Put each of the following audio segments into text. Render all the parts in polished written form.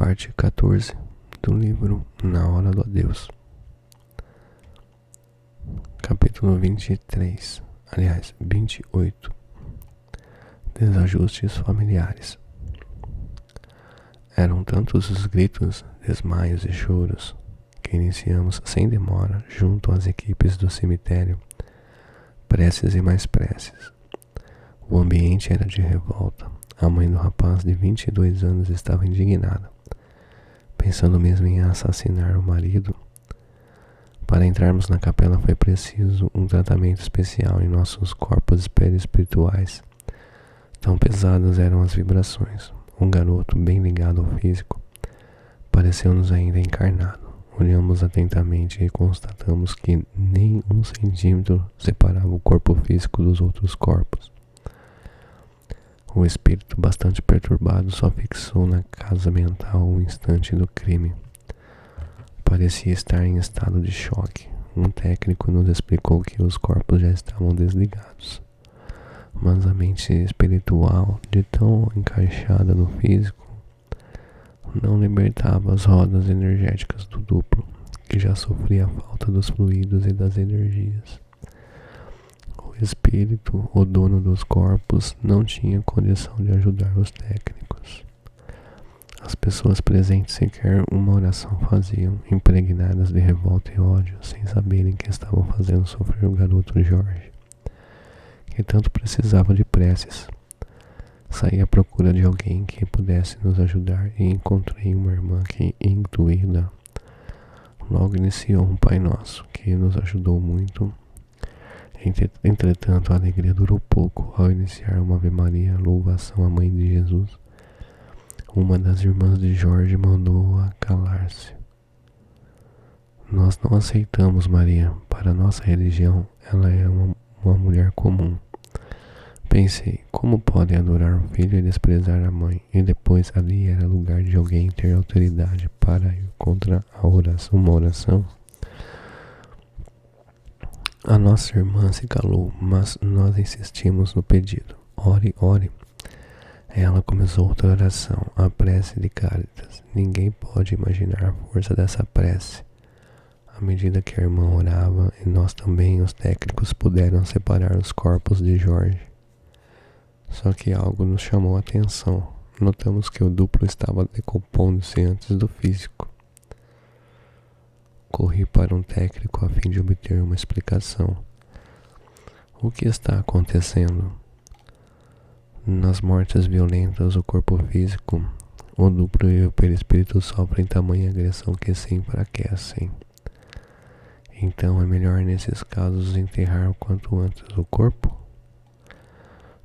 Parte 14 do livro Na Hora do Adeus. Capítulo 23, aliás, 28. Desajustes familiares. Eram tantos os gritos, desmaios e choros que iniciamos sem demora junto às equipes do cemitério. Preces e mais preces. O ambiente era de revolta. A mãe do rapaz de 22 anos estava indignada, pensando mesmo em assassinar o marido. Para entrarmos na capela foi preciso um tratamento especial em nossos corpos espirituais. Tão pesadas eram as vibrações. Um garoto bem ligado ao físico pareceu-nos ainda encarnado. Olhamos atentamente e constatamos que nem 1 centímetro separava o corpo físico dos outros corpos. O espírito, bastante perturbado, só fixou na casa mental o instante do crime. Parecia estar em estado de choque. Um técnico nos explicou que os corpos já estavam desligados, mas a mente espiritual, de tão encaixada no físico, não libertava as rodas energéticas do duplo, que já sofria a falta dos fluidos e das energias. O espírito, o dono dos corpos, não tinha condição de ajudar os técnicos. As pessoas presentes sequer uma oração faziam, impregnadas de revolta e ódio, sem saberem que estavam fazendo sofrer o garoto Jorge, que tanto precisava de preces. Saí à procura de alguém que pudesse nos ajudar e encontrei uma irmã que, intuída, logo iniciou um Pai Nosso, que nos ajudou muito. Entretanto, a alegria durou pouco. Ao iniciar uma Ave Maria, louvação à Mãe de Jesus, uma das irmãs de Jorge mandou-a calar-se. Nós não aceitamos Maria. Para nossa religião, ela é uma mulher comum. Pensei, como podem adorar o filho e desprezar a mãe? E depois ali era lugar de alguém ter autoridade para ir contra a oração, uma oração? A nossa irmã se calou, mas nós insistimos no pedido. Ore, ore. Ela começou outra oração, a prece de Cáritas. Ninguém pode imaginar a força dessa prece. À medida que a irmã orava, e nós também, os técnicos, puderam separar os corpos de Jorge. Só que algo nos chamou a atenção. Notamos que o duplo estava decompondo-se antes do físico. Corri para um técnico a fim de obter uma explicação. O que está acontecendo? Nas mortes violentas, o corpo físico, o duplo e o perispírito sofrem tamanha agressão que se enfraquecem. Então é melhor nesses casos enterrar o quanto antes o corpo?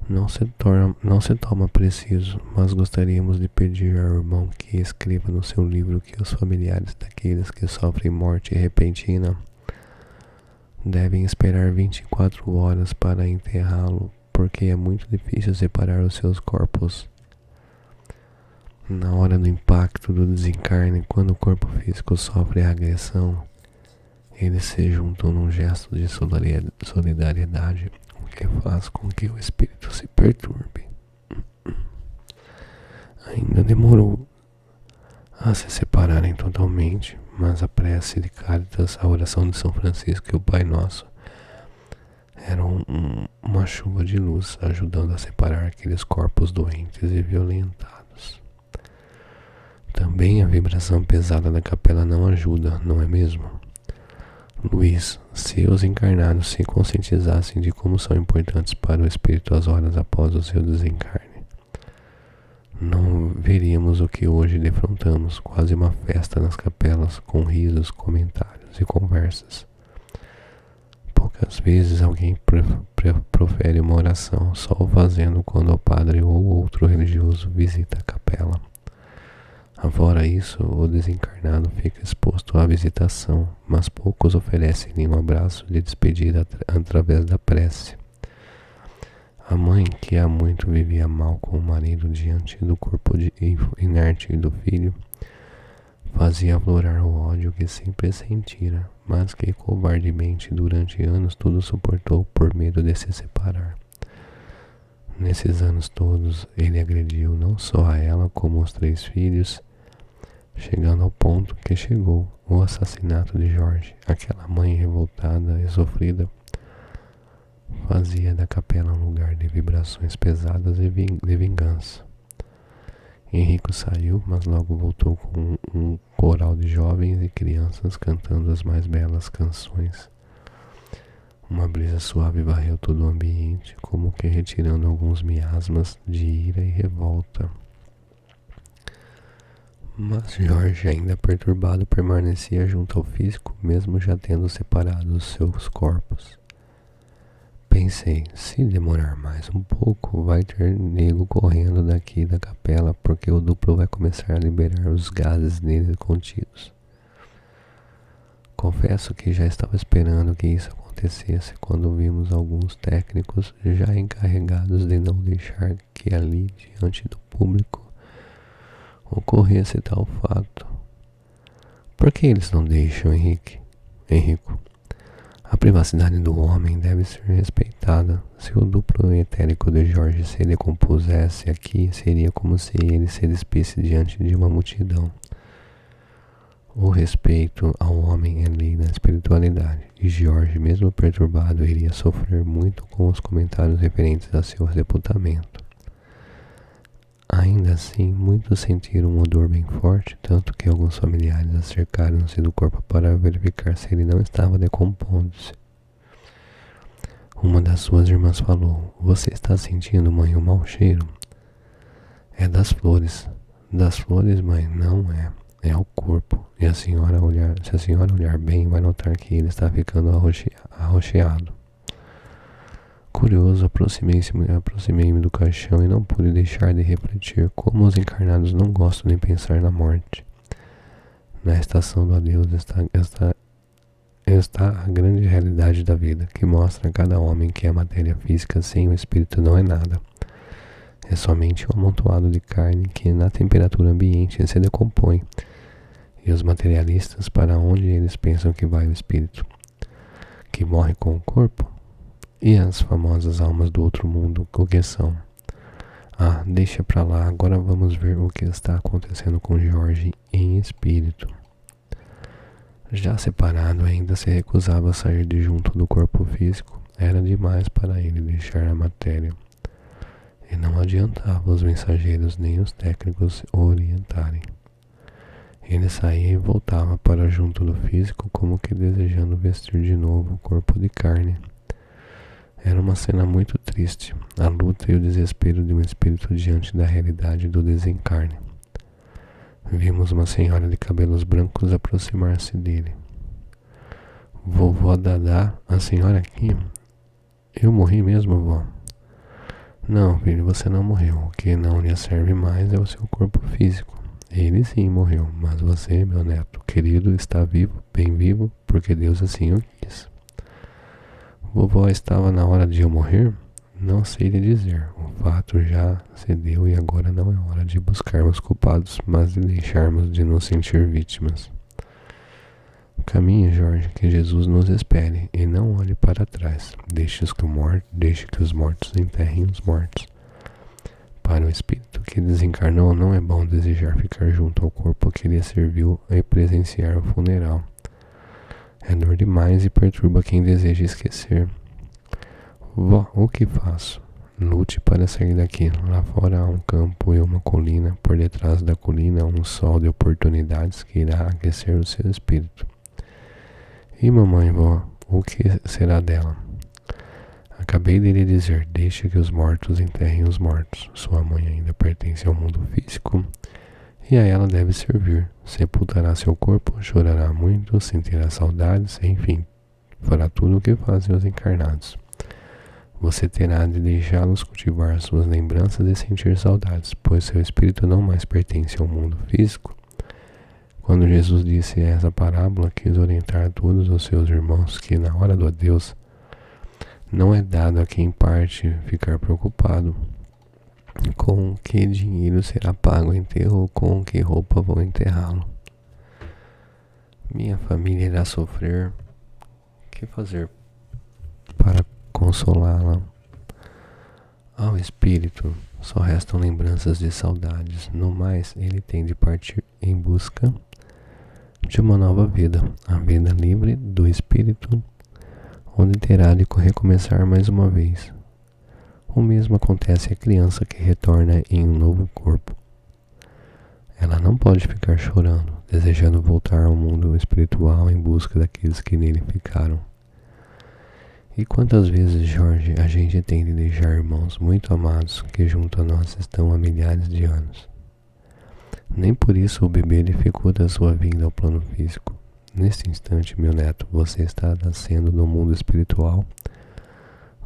Não se toma preciso, mas gostaríamos de pedir ao irmão que escreva no seu livro que os familiares daqueles que sofrem morte repentina devem esperar 24 horas para enterrá-lo, porque é muito difícil separar os seus corpos. Na hora do impacto do desencarne, quando o corpo físico sofre a agressão, eles se juntam num gesto de solidariedade, o que faz com que o espírito se perturbe. Ainda demorou a se separarem totalmente, mas a prece de Cáritas, a oração de São Francisco e o Pai Nosso eram uma chuva de luz, ajudando a separar aqueles corpos doentes e violentados. Também a vibração pesada da capela não ajuda, não é mesmo? Luiz, se os encarnados se conscientizassem de como são importantes para o espírito as horas após o seu desencarne, não veríamos o que hoje defrontamos, quase uma festa nas capelas, com risos, comentários e conversas. Poucas vezes alguém profere uma oração, só o fazendo quando o padre ou outro religioso visita a capela. Fora isso, o desencarnado fica exposto à visitação, mas poucos oferecem nenhum abraço de despedida através da prece. A mãe, que há muito vivia mal com o marido diante do corpo inerte do filho, fazia aflorar o ódio que sempre sentira, mas que covardemente durante anos tudo suportou por medo de se separar. Nesses anos todos, ele agrediu não só a ela como os 3 filhos, chegando ao ponto que chegou o assassinato de Jorge. Aquela mãe revoltada e sofrida fazia da capela um lugar de vibrações pesadas e de vingança. Henrico saiu, mas logo voltou com um coral de jovens e crianças cantando as mais belas canções. Uma brisa suave varreu todo o ambiente, como que retirando alguns miasmas de ira e revolta. Mas Jorge, ainda perturbado, permanecia junto ao físico, mesmo já tendo separado os seus corpos. Pensei, se demorar mais um pouco, vai ter nego correndo daqui da capela, porque o duplo vai começar a liberar os gases nele contidos. Confesso que já estava esperando que isso acontecesse quando vimos alguns técnicos já encarregados de não deixar que ali, diante do público, ocorresse tal fato. Por que eles não deixam, Henrico? A privacidade do homem deve ser respeitada. Se o duplo etérico de Jorge se decompusesse aqui, seria como se ele se despisse diante de uma multidão. O respeito ao homem é lei da espiritualidade, e Jorge, mesmo perturbado, iria sofrer muito com os comentários referentes a seu sepultamento. Ainda assim, muitos sentiram um odor bem forte, tanto que alguns familiares acercaram-se do corpo para verificar se ele não estava decompondo-se. Uma das suas irmãs falou: "Você está sentindo, mãe, um mau cheiro?" "É das flores." "Das flores, mãe? Não é. É o corpo. E se a senhora olhar bem, vai notar que ele está ficando arroxeado." Curioso, aproximei-me do caixão e não pude deixar de refletir como os encarnados não gostam de pensar na morte. Na estação do adeus está a grande realidade da vida, que mostra a cada homem que a matéria física sem o espírito não é nada. É somente um amontoado de carne que na temperatura ambiente se decompõe. E os materialistas, para onde eles pensam que vai o espírito? Que morre com o corpo? E as famosas almas do outro mundo, o que são? Ah, deixa pra lá, agora vamos ver o que está acontecendo com Jorge em espírito. Já separado, ainda se recusava a sair de junto do corpo físico. Era demais para ele deixar a matéria. E não adiantava os mensageiros nem os técnicos o orientarem. Ele saía e voltava para junto do físico, como que desejando vestir de novo o corpo de carne. Era uma cena muito triste, a luta e o desespero de um espírito diante da realidade do desencarne. Vimos uma senhora de cabelos brancos aproximar-se dele. "Vovó Dadá, a senhora aqui?" "Eu morri mesmo, vó?" "Não, filho, você não morreu. O que não lhe serve mais é o seu corpo físico. Ele sim morreu, mas você, meu neto querido, está vivo, bem vivo, porque Deus assim o quis." "Vovó, estava na hora de eu morrer?" "Não sei lhe dizer. O fato já se deu e agora não é hora de buscarmos culpados, mas de deixarmos de nos sentir vítimas." "Caminhe, Jorge, que Jesus nos espere, e não olhe para trás. Deixe que os mortos enterrem os mortos." Para o espírito que desencarnou, não é bom desejar ficar junto ao corpo que lhe serviu e presenciar o funeral. É dor demais e perturba quem deseja esquecer. "Vó, o que faço?" "Lute para sair daqui. Lá fora há um campo e uma colina. Por detrás da colina um sol de oportunidades que irá aquecer o seu espírito." "E mamãe, vó, o que será dela?" "Acabei de lhe dizer, deixe que os mortos enterrem os mortos. Sua mãe ainda pertence ao mundo físico e a ela deve servir. Sepultará seu corpo, chorará muito, sentirá saudades, enfim, fará tudo o que fazem os encarnados. Você terá de deixá-los cultivar suas lembranças e sentir saudades, pois seu espírito não mais pertence ao mundo físico." Quando Jesus disse essa parábola, quis orientar a todos os seus irmãos que na hora do adeus não é dado a quem parte ficar preocupado com que dinheiro será pago o enterro ou com que roupa vão enterrá-lo. Minha família irá sofrer. O que fazer para consolá-la? Ao espírito, Só restam lembranças de saudades. No mais, ele tem de partir em busca de uma nova vida, a vida livre do espírito, onde terá de recomeçar mais uma vez. O mesmo acontece à criança que retorna em um novo corpo. Ela não pode ficar chorando, desejando voltar ao mundo espiritual em busca daqueles que nele ficaram. E quantas vezes, Jorge, a gente tem de deixar irmãos muito amados que junto a nós estão há milhares de anos? Nem por isso o bebê dificulta a sua vinda ao plano físico. Neste instante, meu neto, você está nascendo no mundo espiritual.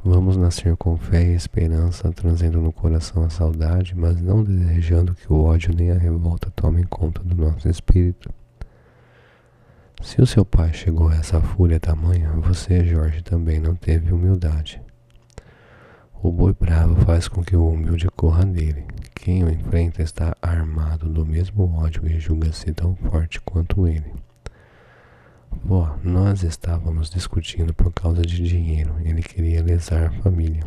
Vamos nascer com fé e esperança, trazendo no coração a saudade, mas não desejando que o ódio nem a revolta tomem conta do nosso espírito. Se o seu pai chegou a essa fúria tamanha, você, Jorge, também não teve humildade. O boi bravo faz com que o humilde corra dele. Quem o enfrenta está armado do mesmo ódio e julga-se tão forte quanto ele. Vó, nós estávamos discutindo por causa de dinheiro. Ele queria lesar a família.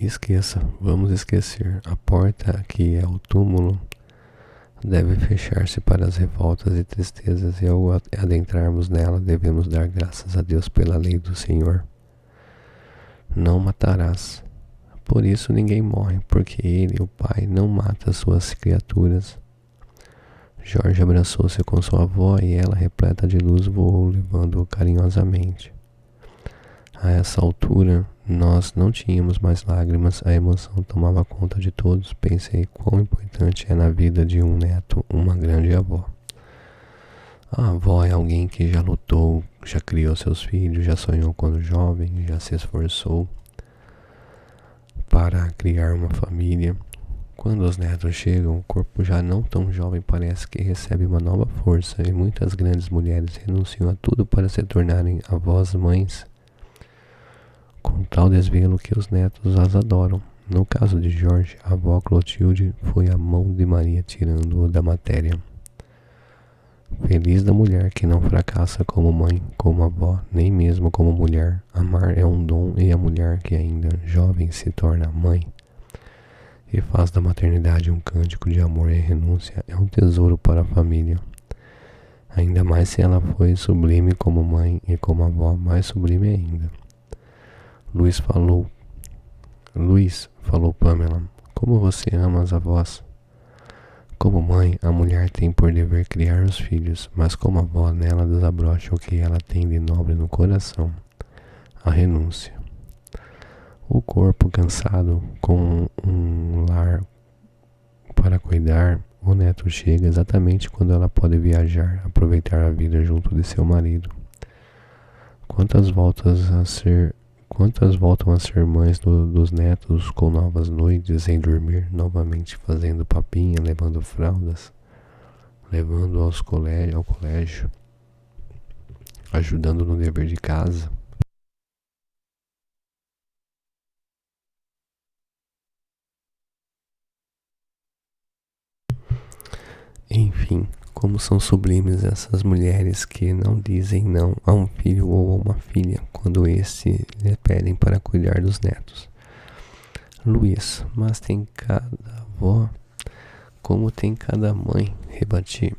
Esqueça, vamos esquecer. A porta que é o túmulo deve fechar-se para as revoltas e tristezas, e ao adentrarmos nela devemos dar graças a Deus pela lei do Senhor. Não matarás. Por isso ninguém morre, porque ele, o Pai, não mata suas criaturas. Jorge abraçou-se com sua avó e ela, repleta de luz, voou, levando-o carinhosamente. A essa altura, nós não tínhamos mais lágrimas, a emoção tomava conta de todos. Pensei quão importante é na vida de um neto uma grande avó. A avó é alguém que já lutou, já criou seus filhos, já sonhou quando jovem, já se esforçou para criar uma família. Quando os netos chegam, o corpo já não tão jovem parece que recebe uma nova força, e muitas grandes mulheres renunciam a tudo para se tornarem avós, mães, com tal desvelo que os netos as adoram. No caso de Jorge, a avó Clotilde foi a mão de Maria tirando-o da matéria. Feliz da mulher que não fracassa como mãe, como avó, nem mesmo como mulher. Amar é um dom, e a mulher que ainda jovem se torna mãe e faz da maternidade um cântico de amor e renúncia é um tesouro para a família. Ainda mais se ela foi sublime como mãe e como avó, mais sublime ainda. Luiz falou Pamela, como você ama as avós. Como mãe, a mulher tem por dever criar os filhos, mas como avó, nela desabrocha o que ela tem de nobre no coração, a renúncia. O corpo cansado, com um lar para cuidar, o neto chega exatamente quando ela pode viajar, aproveitar a vida junto de seu marido. Quantas voltam a ser mães dos netos com novas noites sem dormir, novamente fazendo papinha, levando fraldas, levando ao colégio, ajudando no dever de casa. Enfim, como são sublimes essas mulheres que não dizem não a um filho ou a uma filha quando estes lhe pedem para cuidar dos netos. Luiz, mas tem cada avó, como tem cada mãe, rebati.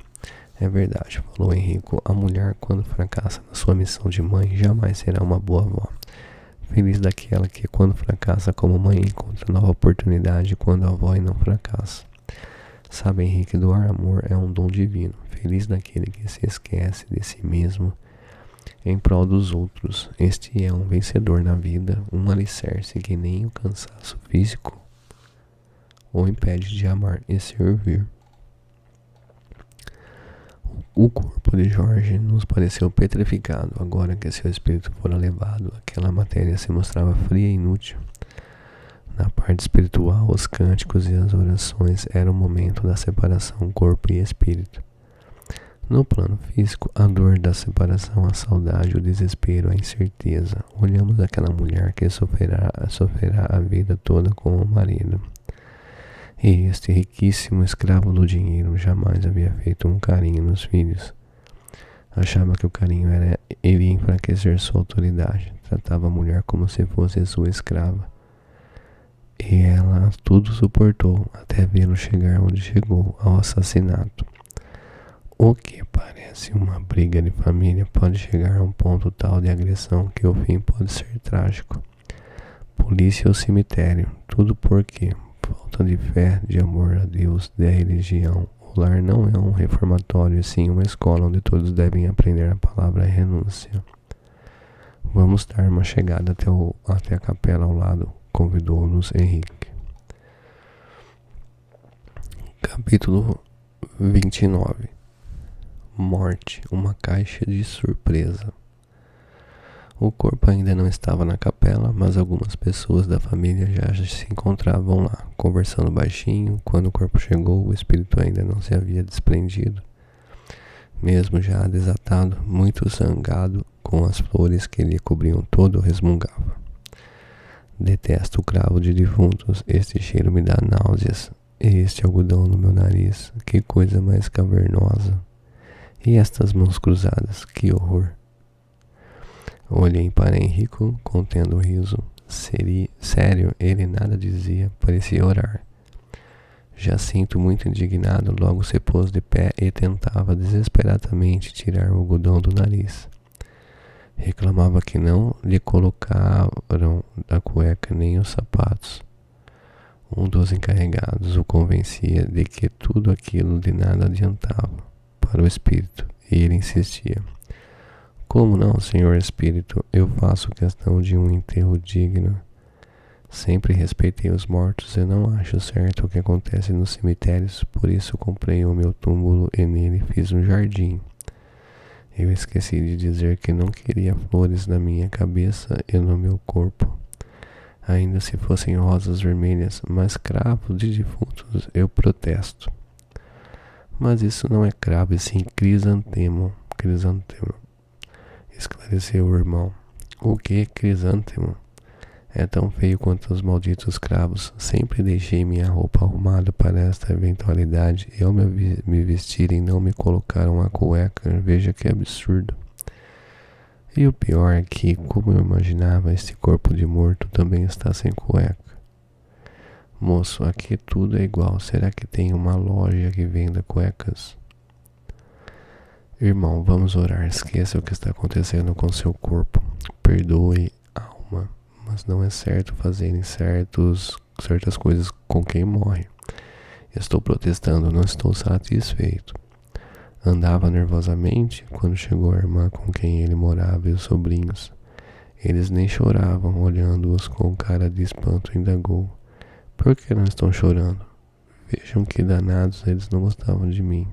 É verdade, falou Henrico, a mulher quando fracassa na sua missão de mãe jamais será uma boa avó. Feliz daquela que quando fracassa como mãe encontra nova oportunidade quando a avó não fracassa. Sabe, Henrique, doar amor é um dom divino. Feliz daquele que se esquece de si mesmo em prol dos outros. Este é um vencedor na vida, um alicerce que nem o cansaço físico o impede de amar e servir. O corpo de Jorge nos pareceu petrificado. Agora que seu espírito fora levado, aquela matéria se mostrava fria e inútil. Na parte espiritual, os cânticos e as orações eram o momento da separação corpo e espírito. No plano físico, a dor da separação, a saudade, o desespero, a incerteza. Olhamos aquela mulher que sofrerá a vida toda com o marido. E este riquíssimo escravo do dinheiro jamais havia feito um carinho nos filhos. Achava que o carinho iria enfraquecer sua autoridade. Tratava a mulher como se fosse sua escrava. E ela tudo suportou até vê-lo chegar onde chegou, ao assassinato. O que parece uma briga de família pode chegar a um ponto tal de agressão que o fim pode ser trágico. Polícia ou cemitério, tudo porque falta de fé, de amor a Deus, da religião. O lar não é um reformatório, e sim uma escola onde todos devem aprender a palavra renúncia. Vamos dar uma chegada até a capela ao lado, convidou-nos Henrique. Capítulo 29. Morte, uma caixa de surpresa. O corpo ainda não estava na capela, mas algumas pessoas da família já se encontravam lá, conversando baixinho. Quando o corpo chegou, o espírito ainda não se havia desprendido. Mesmo já desatado, muito zangado com as flores que lhe cobriam todo, resmungava. Detesto o cravo de defuntos, este cheiro me dá náuseas. E este algodão no meu nariz, que coisa mais cavernosa. E estas mãos cruzadas, que horror. Olhei para Henrico, contendo o riso. Sério, ele nada dizia, parecia orar. Jacinto, muito indignado, logo se pôs de pé e tentava desesperadamente tirar o algodão do nariz. Reclamava que não lhe colocaram a cueca nem os sapatos. Um dos encarregados o convencia de que tudo aquilo de nada adiantava para o espírito, e ele insistia. Como não, senhor espírito? Eu faço questão de um enterro digno. Sempre respeitei os mortos e não acho certo o que acontece nos cemitérios, por isso comprei o meu túmulo e nele fiz um jardim. Eu esqueci de dizer que não queria flores na minha cabeça e no meu corpo. Ainda se fossem rosas vermelhas, mas cravo de defuntos, eu protesto. Mas isso não é cravo, e sim crisantemo, esclareceu o irmão. O que, crisântemo? É tão feio quanto os malditos cravos. Sempre deixei minha roupa arrumada para esta eventualidade e ao me vestirem não me colocaram a cueca. Veja que absurdo. E o pior é que, como eu imaginava, este corpo de morto também está sem cueca. Moço, aqui tudo é igual. Será que tem uma loja que venda cuecas? Irmão, vamos orar. Esqueça o que está acontecendo com seu corpo. Perdoe, alma. Mas não é certo fazerem certas coisas com quem morre. Estou protestando, não estou satisfeito. Andava nervosamente quando chegou a irmã com quem ele morava e os sobrinhos. Eles nem choravam, olhando-os com cara de espanto, indagou. Por que não estão chorando? Vejam que danados, eles não gostavam de mim.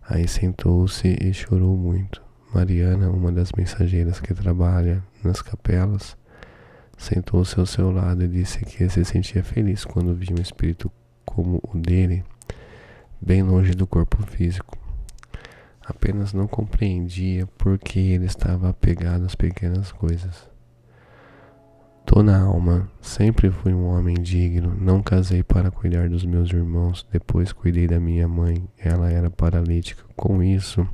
Aí sentou-se e chorou muito. Mariana, uma das mensageiras que trabalha nas capelas, sentou-se ao seu lado e disse que se sentia feliz quando via um espírito como o dele, bem longe do corpo físico. Apenas não compreendia por que ele estava apegado às pequenas coisas. Tô na alma, sempre fui um homem digno, não casei para cuidar dos meus irmãos, depois cuidei da minha mãe, ela era paralítica. Com isso,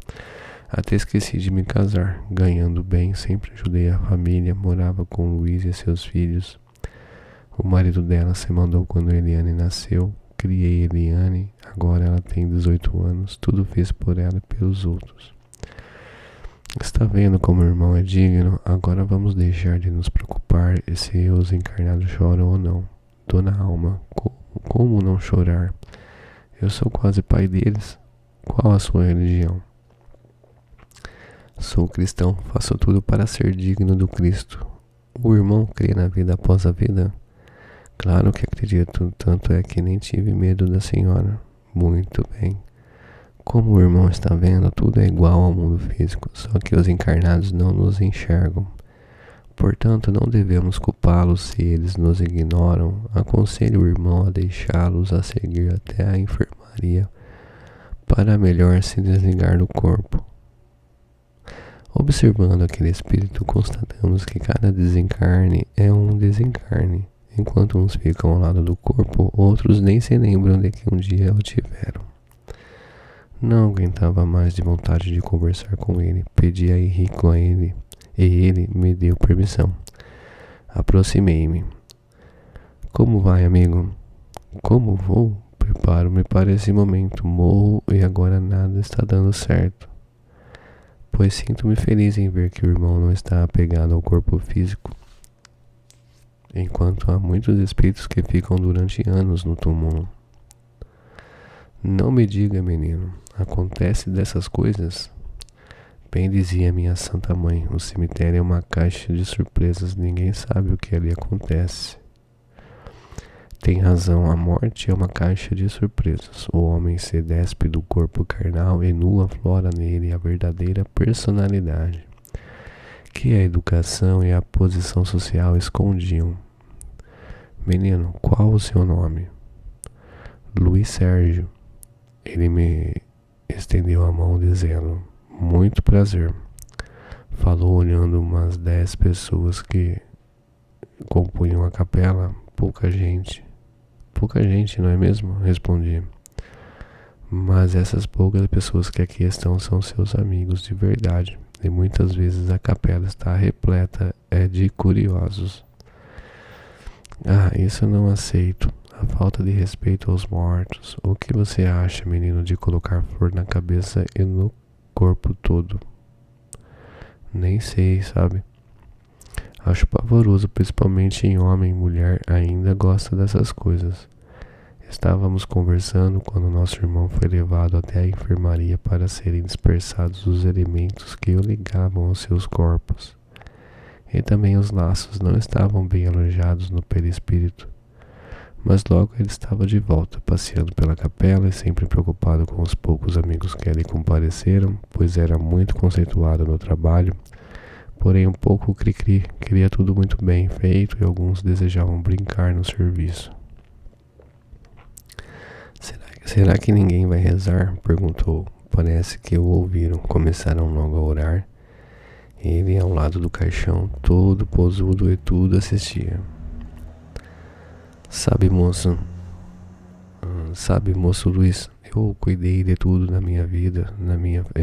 até esqueci de me casar, ganhando bem, sempre ajudei a família, morava com Luiz e seus filhos. O marido dela se mandou quando Eliane nasceu, criei Eliane, agora ela tem 18 anos, tudo fiz por ela e pelos outros. Está vendo como o irmão é digno? Agora vamos deixar de nos preocupar se os encarnados choram ou não. Dona Alma, como não chorar? Eu sou quase pai deles. Qual a sua religião? Sou cristão, faço tudo para ser digno do Cristo. O irmão crê na vida após a vida? Claro que acredito, tanto é que nem tive medo da senhora. Muito bem. Como o irmão está vendo, tudo é igual ao mundo físico, só que os encarnados não nos enxergam. Portanto, não devemos culpá-los se eles nos ignoram. Aconselho o irmão a deixá-los a seguir até a enfermaria, para melhor se desligar do corpo. Observando aquele espírito, constatamos que cada desencarne é um desencarne. Enquanto uns ficam ao lado do corpo, outros nem se lembram de que um dia o tiveram. Não aguentava mais de vontade de conversar com ele. Pedi a Henrico a ele, e ele me deu permissão. Aproximei-me. Como vai, amigo? Como vou? Preparo-me para esse momento. Morro e agora nada está dando certo. Pois sinto-me feliz em ver que o irmão não está apegado ao corpo físico, enquanto há muitos espíritos que ficam durante anos no túmulo. Não me diga, menino, acontece dessas coisas? Bem dizia minha santa mãe, o cemitério é uma caixa de surpresas, ninguém sabe o que ali acontece. Tem razão, a morte é uma caixa de surpresas. O homem se despe do corpo carnal e nua aflora nele a verdadeira personalidade, que a educação e a posição social escondiam. Menino, qual o seu nome? Luiz Sérgio. Ele me estendeu a mão dizendo, muito prazer. Falou olhando umas 10 pessoas que compunham a capela. Pouca gente, não é mesmo? Respondi. Mas essas poucas pessoas que aqui estão são seus amigos de verdade. E muitas vezes a capela está repleta de curiosos. Ah, isso eu não aceito. A falta de respeito aos mortos. O que você acha, menino, de colocar flor na cabeça e no corpo todo? Nem sei, sabe? Acho pavoroso, principalmente em homem e mulher ainda gosta dessas coisas. Estávamos conversando quando nosso irmão foi levado até a enfermaria para serem dispersados os elementos que o ligavam aos seus corpos. E também os laços não estavam bem alojados no perispírito. Mas logo ele estava de volta, passeando pela capela e sempre preocupado com os poucos amigos que ali compareceram, pois era muito conceituado no trabalho, porém um pouco cri-cri, queria tudo muito bem feito e alguns desejavam brincar no serviço. Será que ninguém vai rezar? Perguntou. Parece que o ouviram. Começaram logo a orar. Ele ao lado do caixão, todo posudo e tudo assistia. Sabe, moço Luiz, eu cuidei de tudo na minha vida,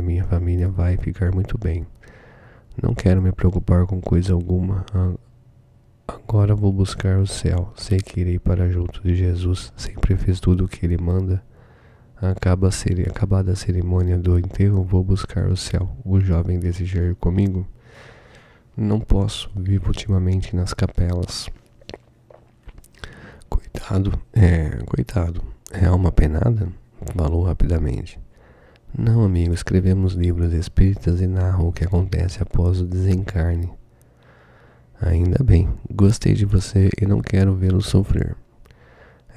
minha família vai ficar muito bem. Não quero me preocupar com coisa alguma. Agora vou buscar o céu. Sei que irei para junto de Jesus. Sempre fiz tudo o que ele manda. Acabada a cerimônia do enterro, vou buscar o céu. O jovem deseja ir comigo? Não posso. Vivo ultimamente nas capelas. Coitado. É alma penada? Falou rapidamente. Não, amigo, escrevemos livros espíritas e narram o que acontece após o desencarne. Ainda bem, gostei de você e não quero vê-lo sofrer.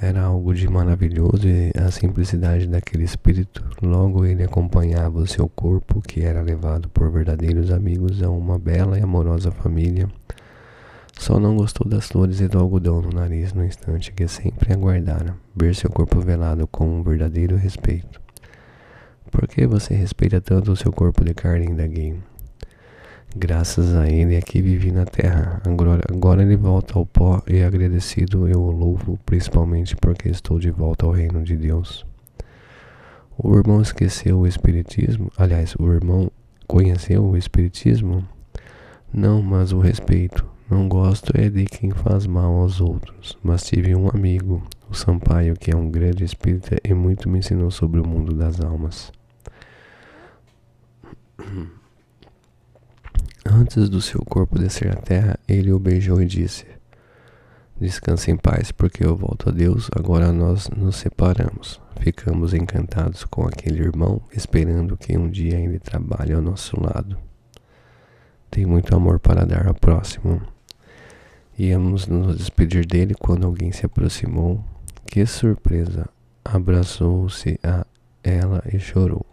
Era algo de maravilhoso e a simplicidade daquele espírito. Logo ele acompanhava o seu corpo, que era levado por verdadeiros amigos a uma bela e amorosa família. Só não gostou das flores e do algodão no nariz no instante que sempre aguardara ver seu corpo velado com um verdadeiro respeito. Por que você respeita tanto o seu corpo de carne? Indaguei. Graças a ele é que vivi na terra. Agora ele volta ao pó e agradecido eu o louvo, principalmente porque estou de volta ao reino de Deus. O irmão esqueceu o espiritismo? Aliás, o irmão conheceu o espiritismo? Não, mas o respeito. Não gosto é de quem faz mal aos outros, mas tive um amigo, o Sampaio, que é um grande espírita e muito me ensinou sobre o mundo das almas. Antes do seu corpo descer à terra, ele o beijou e disse: descanse em paz, porque eu volto a Deus. Agora nós nos separamos. Ficamos encantados com aquele irmão, esperando que um dia ele trabalhe ao nosso lado. Tem muito amor para dar ao próximo. Íamos nos despedir dele quando alguém se aproximou. Que surpresa! Abraçou-se a ela e chorou.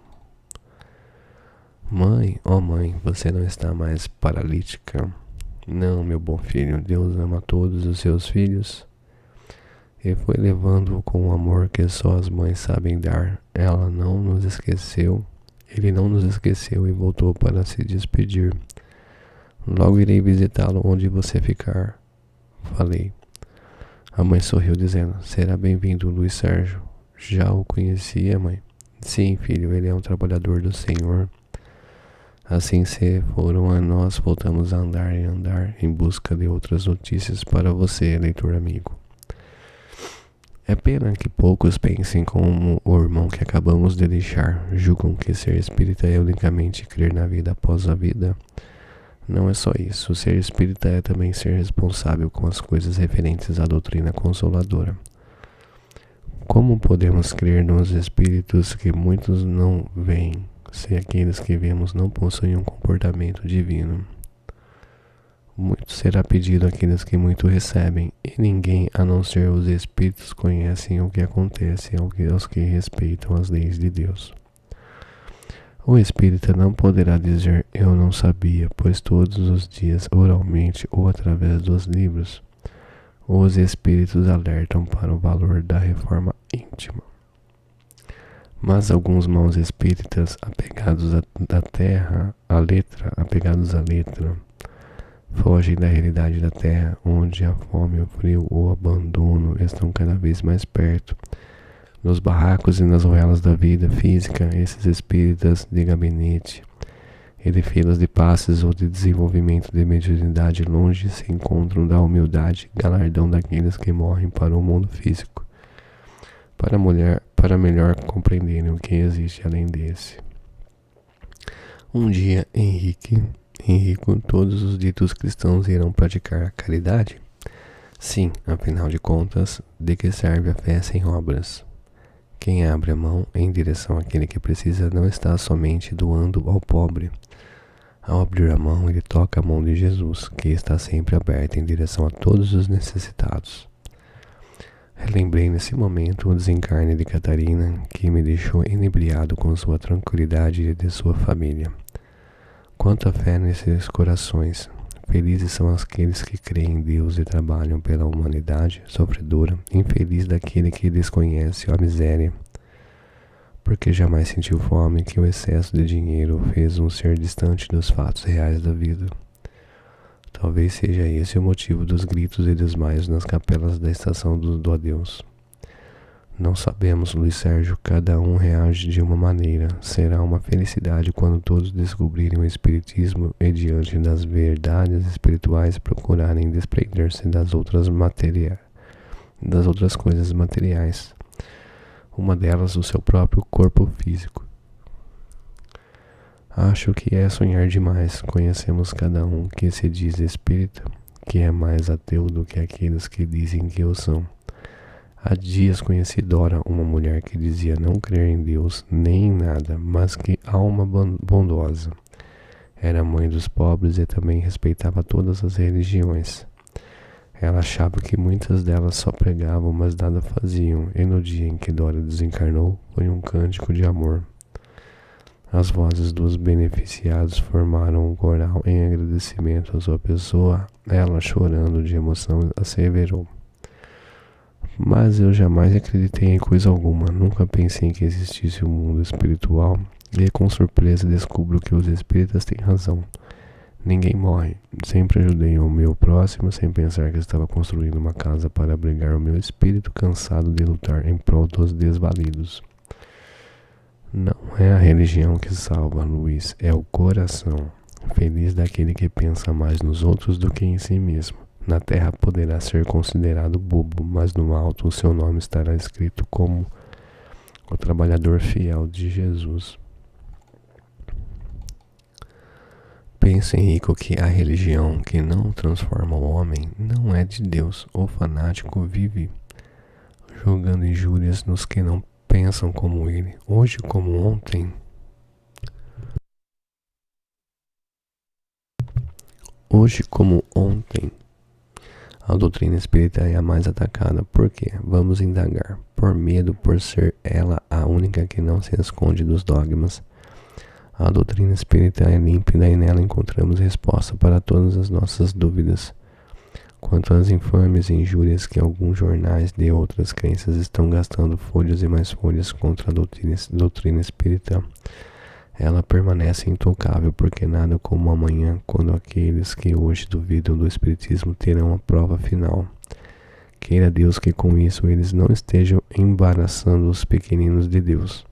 Mãe, mãe, você não está mais paralítica? Não, meu bom filho, Deus ama todos os seus filhos e foi levando-o com o amor que só as mães sabem dar. Ele não nos esqueceu e voltou para se despedir. Logo irei visitá-lo onde você ficar, falei. A mãe sorriu dizendo: será bem-vindo, Luiz Sérgio. Já o conhecia, mãe? Sim, filho, ele é um trabalhador do Senhor. Assim se foram a nós, voltamos a andar em busca de outras notícias para você, leitor amigo. É pena que poucos pensem como o irmão que acabamos de deixar, julgam que ser espírita é unicamente crer na vida após a vida. Não é só isso, ser espírita é também ser responsável com as coisas referentes à doutrina consoladora. Como podemos crer nos espíritos que muitos não veem, se aqueles que vemos não possuem um comportamento divino? Muito será pedido àqueles que muito recebem, e ninguém, a não ser os espíritos, conhecem o que acontece aos que respeitam as leis de Deus. O espírita não poderá dizer eu não sabia, pois todos os dias, oralmente ou através dos livros, os espíritos alertam para o valor da reforma íntima. Mas alguns maus espíritas, apegados à terra, apegados à letra, fogem da realidade da terra, onde a fome, o frio ou o abandono estão cada vez mais perto. Nos barracos e nas ruelas da vida física, esses espíritas de gabinete e de filas de passes ou de desenvolvimento de mediunidade longe se encontram da humildade, galardão daqueles que morrem para o mundo físico, para melhor compreenderem o que existe além desse. Um dia, Henrico, todos os ditos cristãos irão praticar a caridade? Sim, afinal de contas, de que serve a fé sem obras? Quem abre a mão em direção àquele que precisa não está somente doando ao pobre. Ao abrir a mão, ele toca a mão de Jesus, que está sempre aberta em direção a todos os necessitados. Relembrei nesse momento o desencarne de Catarina, que me deixou inebriado com sua tranquilidade e de sua família. Quanta fé nesses corações! Felizes são aqueles que creem em Deus e trabalham pela humanidade sofredora. Infeliz daquele que desconhece a miséria, porque jamais sentiu fome, que o excesso de dinheiro o fez um ser distante dos fatos reais da vida. Talvez seja esse o motivo dos gritos e desmaios nas capelas da estação do adeus. Não sabemos, Luiz Sérgio, cada um reage de uma maneira. Será uma felicidade quando todos descobrirem o Espiritismo e, diante das verdades espirituais, procurarem desprender-se das outras coisas materiais. Uma delas, o seu próprio corpo físico. Acho que é sonhar demais. Conhecemos cada um que se diz espírita, que é mais ateu do que aqueles que dizem que o são. Há dias conheci Dora, uma mulher que dizia não crer em Deus nem em nada, mas que alma bondosa. Era mãe dos pobres e também respeitava todas as religiões. Ela achava que muitas delas só pregavam, mas nada faziam, e no dia em que Dora desencarnou, foi um cântico de amor. As vozes dos beneficiados formaram um coral em agradecimento à sua pessoa. Ela, chorando de emoção, asseverou: mas eu jamais acreditei em coisa alguma, nunca pensei que existisse um mundo espiritual, e com surpresa descubro que os espíritas têm razão. Ninguém morre. Sempre ajudei o meu próximo sem pensar que estava construindo uma casa para abrigar o meu espírito cansado de lutar em prol dos desvalidos. Não é a religião que salva, Luiz, é o coração. Feliz daquele que pensa mais nos outros do que em si mesmo. Na terra poderá ser considerado bobo, mas no alto o seu nome estará escrito como o trabalhador fiel de Jesus. Penso, Henrico, que a religião que não transforma o homem não é de Deus. O fanático vive jogando injúrias nos que não pensam como ele. Hoje como ontem, a doutrina espírita é a mais atacada. Por quê? Vamos indagar. Por medo, por ser ela a única que não se esconde dos dogmas. A doutrina espírita é límpida e nela encontramos resposta para todas as nossas dúvidas. Quanto às infames injúrias que alguns jornais de outras crenças estão gastando folhas e mais folhas contra a doutrina espírita, ela permanece intocável, porque nada como amanhã, quando aqueles que hoje duvidam do espiritismo terão a prova final. Queira Deus que com isso eles não estejam embaraçando os pequeninos de Deus.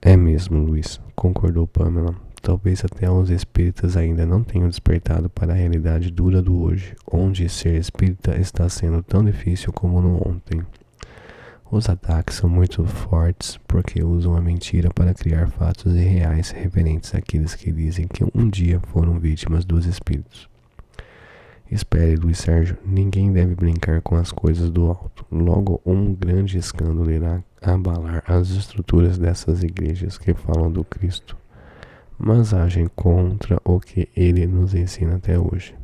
É mesmo, Luiz, concordou Pamela. Talvez até os espíritas ainda não tenham despertado para a realidade dura do hoje, onde ser espírita está sendo tão difícil como no ontem. Os ataques são muito fortes porque usam a mentira para criar fatos irreais referentes àqueles que dizem que um dia foram vítimas dos espíritos. Espere, Luiz Sérgio, ninguém deve brincar com as coisas do alto. Logo, um grande escândalo irá abalar as estruturas dessas igrejas que falam do Cristo, mas agem contra o que ele nos ensina até hoje.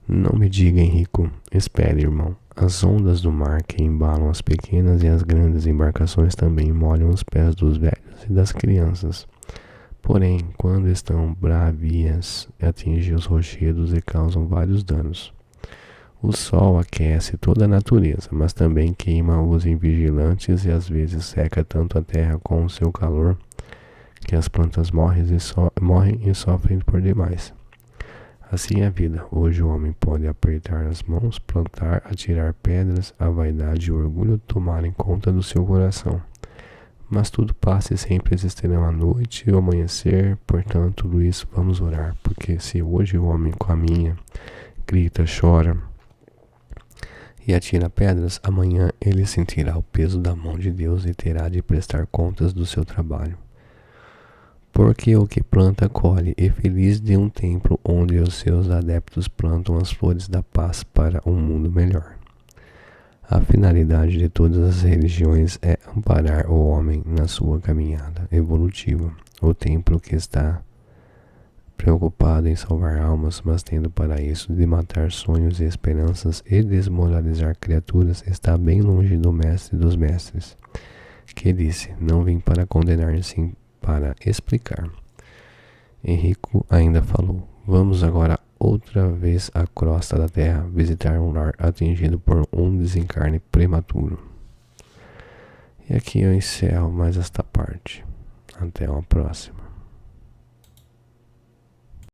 Não me diga, Henrico. Espere, irmão. As ondas do mar que embalam as pequenas e as grandes embarcações também molham os pés dos velhos e das crianças. Porém, quando estão bravias, atingem os rochedos e causam vários danos. O sol aquece toda a natureza, mas também queima os invigilantes e às vezes seca tanto a terra com o seu calor que as plantas morrem e sofrem por demais. Assim é a vida. Hoje o homem pode apertar as mãos, plantar, atirar pedras, a vaidade e o orgulho tomarem conta do seu coração. Mas tudo passa e sempre existirá a noite e o amanhecer. Portanto, Luiz, vamos orar, porque se hoje o homem caminha, grita, chora e atira pedras, amanhã ele sentirá o peso da mão de Deus e terá de prestar contas do seu trabalho. Porque o que planta colhe, e feliz de um templo onde os seus adeptos plantam as flores da paz para um mundo melhor. A finalidade de todas as religiões é amparar o homem na sua caminhada evolutiva. O templo que está preocupado em salvar almas, mas tendo para isso de matar sonhos e esperanças e desmoralizar criaturas, está bem longe do mestre dos mestres, que disse: não vim para condenar, sim para explicar. Henrico ainda falou: vamos agora outra vez à crosta da terra, visitar um lar atingido por um desencarne prematuro. E aqui eu encerro mais esta parte. Até uma próxima.